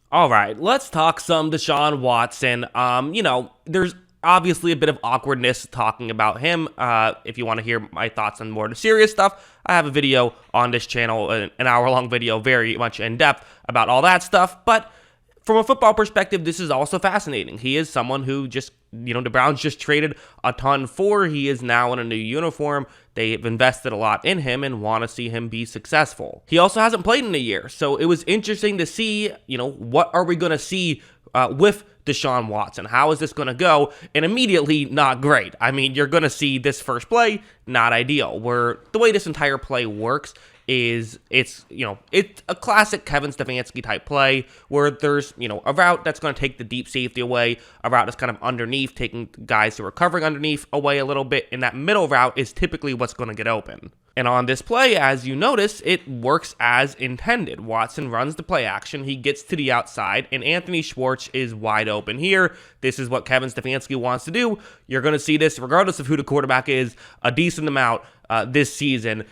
All right, let's talk some Deshaun Watson. There's obviously a bit of awkwardness talking about him. If you want to hear my thoughts on more of the serious stuff, I have a video on this channel, an hour-long video, very much in depth about all that stuff. But from a football perspective, this is also fascinating. He is someone who just, the Browns just traded a ton for. He is now in a new uniform. They've invested a lot in him and want to see him be successful. He also hasn't played in a year, so it was interesting to see, what are we going to see with Deshaun Watson? How is this going to go? And immediately, not great. I mean, you're going to see this first play, not ideal. Where the way this entire play works is it's a classic Kevin Stefanski type play where there's, a route that's going to take the deep safety away, a route that's kind of underneath, taking guys who are covering underneath away a little bit, and that middle route is typically what's going to get open. And on this play, as you notice, it works as intended. Watson runs the play action, he gets to the outside, and Anthony Schwartz is wide open here. This is what Kevin Stefanski wants to do. You're going to see this, regardless of who the quarterback is, a decent amount this season,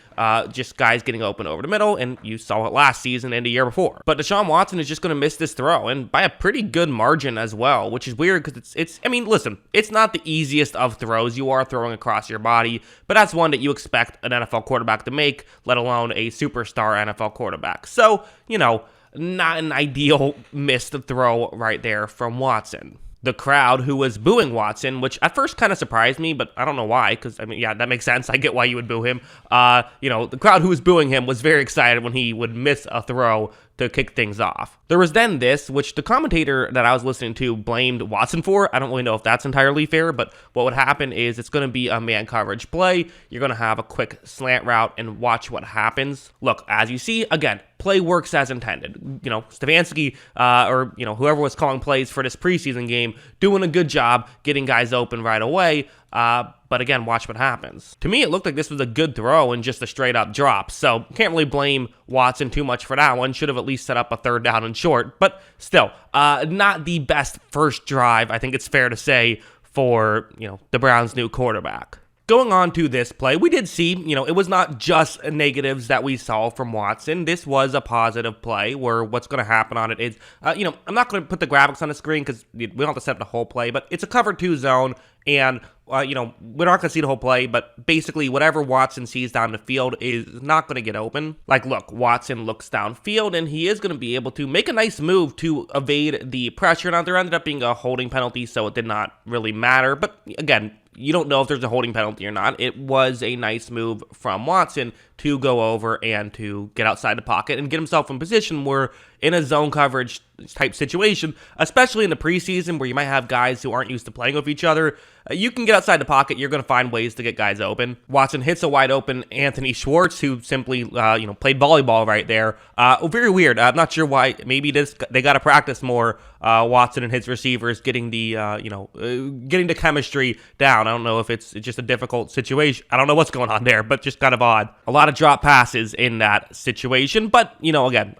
just guys getting open over the middle, and you saw it last season and the year before. But Deshaun Watson is just going to miss this throw, and by a pretty good margin as well, which is weird because listen, it's not the easiest of throws. You are throwing across your body, but that's one that you expect an NFL quarterback to make, let alone a superstar NFL quarterback. So, not an ideal missed throw right there from Watson. The crowd who was booing Watson, which at first kind of surprised me, but I don't know why, because, that makes sense. I get why you would boo him. The crowd who was booing him was very excited when he would miss a throw to kick things off. There was then this, which the commentator that I was listening to blamed Watson for. I don't really know if that's entirely fair, but what would happen is it's going to be a man coverage play. You're going to have a quick slant route and watch what happens. Look, as you see, again, play works as intended. Stefanski or whoever was calling plays for this preseason game, doing a good job getting guys open right away. But again, watch what happens. To me, it looked like this was a good throw and just a straight up drop. So can't really blame Watson too much for that one. Should have at least set up a third down and short. But still, not the best first drive, I think it's fair to say, for, the Browns' new quarterback. Going on to this play, we did see, it was not just negatives that we saw from Watson. This was a positive play where what's going to happen on it is, I'm not going to put the graphics on the screen because we don't have to set up the whole play, but it's a cover 2 zone, and, we're not going to see the whole play, but basically whatever Watson sees down the field is not going to get open. Like, look, Watson looks downfield, and he is going to be able to make a nice move to evade the pressure. Now, there ended up being a holding penalty, so it did not really matter, but again, you don't know if there's a holding penalty or not. It was a nice move from Watson to go over and to get outside the pocket and get himself in position where in a zone coverage type situation, especially in the preseason where you might have guys who aren't used to playing with each other, you can get outside the pocket. You're going to find ways to get guys open. Watson hits a wide open Anthony Schwartz, who simply, played volleyball right there. Very weird. I'm not sure why. Maybe they got to practice more. Watson and his receivers getting the, getting the chemistry down. I don't know if it's just a difficult situation. I don't know what's going on there, but just kind of odd. A lot of drop passes in that situation, but again,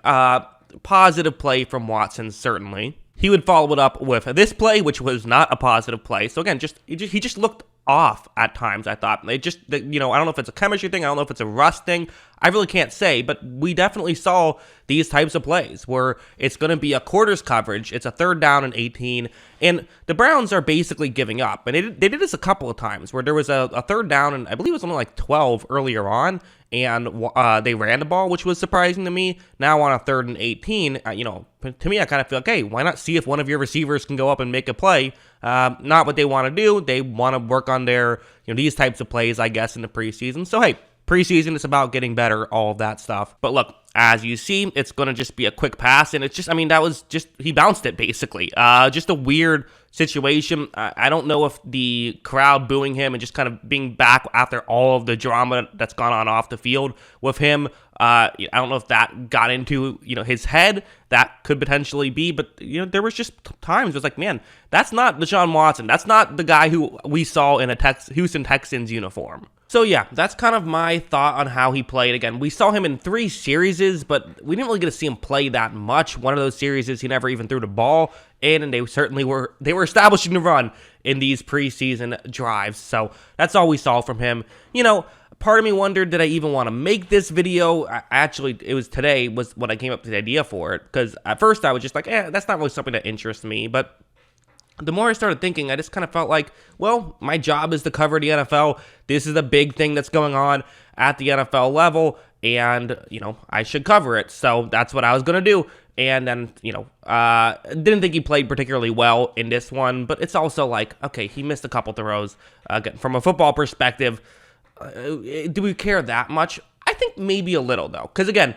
positive play from Watson certainly. He would follow it up with this play, which was not a positive play. So again, he just looked off at times, I thought. I don't know if it's a chemistry thing. I don't know if it's a rust thing. I really can't say, but we definitely saw these types of plays where it's going to be a quarters coverage. It's a third down and 18, and the Browns are basically giving up. And they did this a couple of times where there was a third down, and I believe it was only like 12 earlier on, and they ran the ball, which was surprising to me. Now on a third and 18, to me, I kind of feel like, hey, why not see if one of your receivers can go up and make a play? Not what they want to do. They want to work on their, these types of plays, I guess, in the preseason. So, hey, preseason is about getting better, all of that stuff. But look, as you see, it's going to just be a quick pass, and it's just, that was just, he bounced it, basically. Just a weird situation. I don't know if the crowd booing him and just kind of being back after all of the drama that's gone on off the field with him, I don't know if that got into, his head. That could potentially be, but, there was just times it was like, man, that's not Deshaun Watson. That's not the guy who we saw in a Houston Texans uniform. So yeah, that's kind of my thought on how he played. Again, we saw him in 3 series, but we didn't really get to see him play that much. One of those series, he never even threw the ball in, and they certainly were establishing the run in these preseason drives. So that's all we saw from him. part of me wondered, did I even want to make this video? Actually, it was today was when I came up with the idea for it, because at first I was just like, that's not really something that interests me, but the more I started thinking, I just kind of felt like, well, my job is to cover the NFL. This is a big thing that's going on at the NFL level, and, I should cover it. So that's what I was going to do. And then, didn't think he played particularly well in this one, but it's also like, okay, he missed a couple throws. Again, from a football perspective, do we care that much? I think maybe a little, though. Because, again,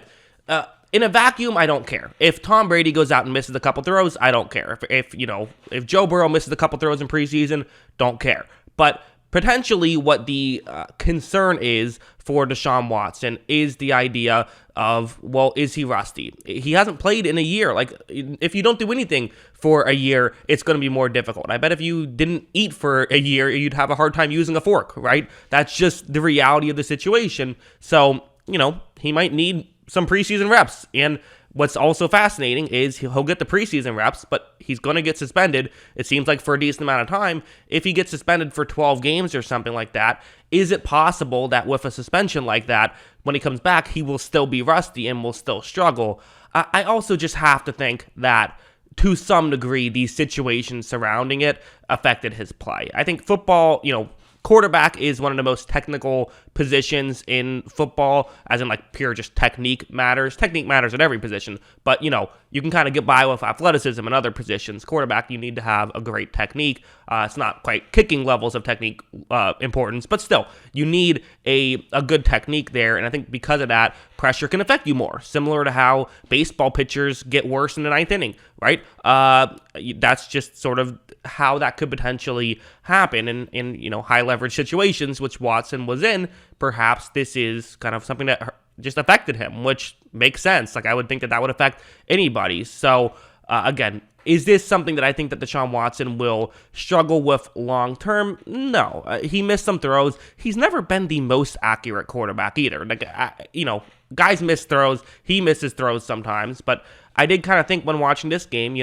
in a vacuum, I don't care. If Tom Brady goes out and misses a couple throws, I don't care. If Joe Burrow misses a couple throws in preseason, don't care. But potentially what the concern is for Deshaun Watson is the idea of, well, is he rusty? He hasn't played in a year. Like, if you don't do anything for a year, it's going to be more difficult. I bet if you didn't eat for a year, you'd have a hard time using a fork, right? That's just the reality of the situation. So, he might need some preseason reps. And what's also fascinating is he'll get the preseason reps, but he's going to get suspended, it seems like, for a decent amount of time. If he gets suspended for 12 games or something like that, is it possible that with a suspension like that, when he comes back, he will still be rusty and will still struggle? I also just have to think that to some degree, these situations surrounding it affected his play. I think football, quarterback is one of the most technical positions in football, as in like pure just technique matters. Technique matters at every position, but you can kind of get by with athleticism in other positions. Quarterback, you need to have a great technique. It's not quite kicking levels of technique importance, but still, you need a good technique there, and I think because of that, pressure can affect you more, similar to how baseball pitchers get worse in the ninth inning, right? That's just sort of how that could potentially happen in high leverage situations, which Watson was in. Perhaps this is kind of something that just affected him, which makes sense. Like, I would think that would affect anybody. So again, is this something that I think that Deshaun Watson will struggle with long term? No. He missed some throws. He's never been the most accurate quarterback either. Like, guys miss throws. He misses throws sometimes, but I did kind of think when watching this game,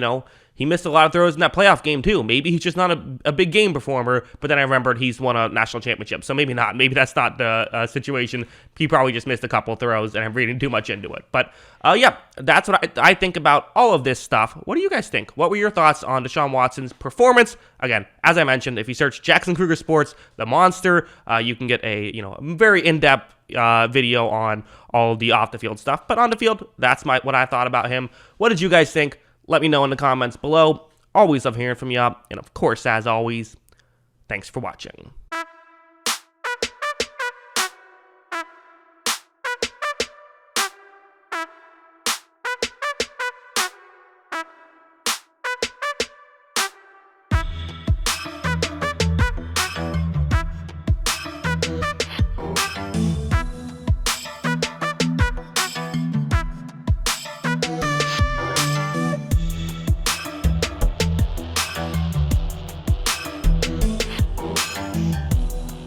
he missed a lot of throws in that playoff game, too. Maybe he's just not a big game performer, but then I remembered he's won a national championship, so maybe not. Maybe that's not the situation. He probably just missed a couple throws, and I'm reading too much into it. But, yeah, that's what I think about all of this stuff. What do you guys think? What were your thoughts on Deshaun Watson's performance? Again, as I mentioned, if you search Jackson Kruger Sports, The Monster, you can get a very in-depth video on all the off-the-field stuff. But on the field, that's what I thought about him. What did you guys think? Let me know in the comments below. Always love hearing from you. And of course, as always, thanks for watching.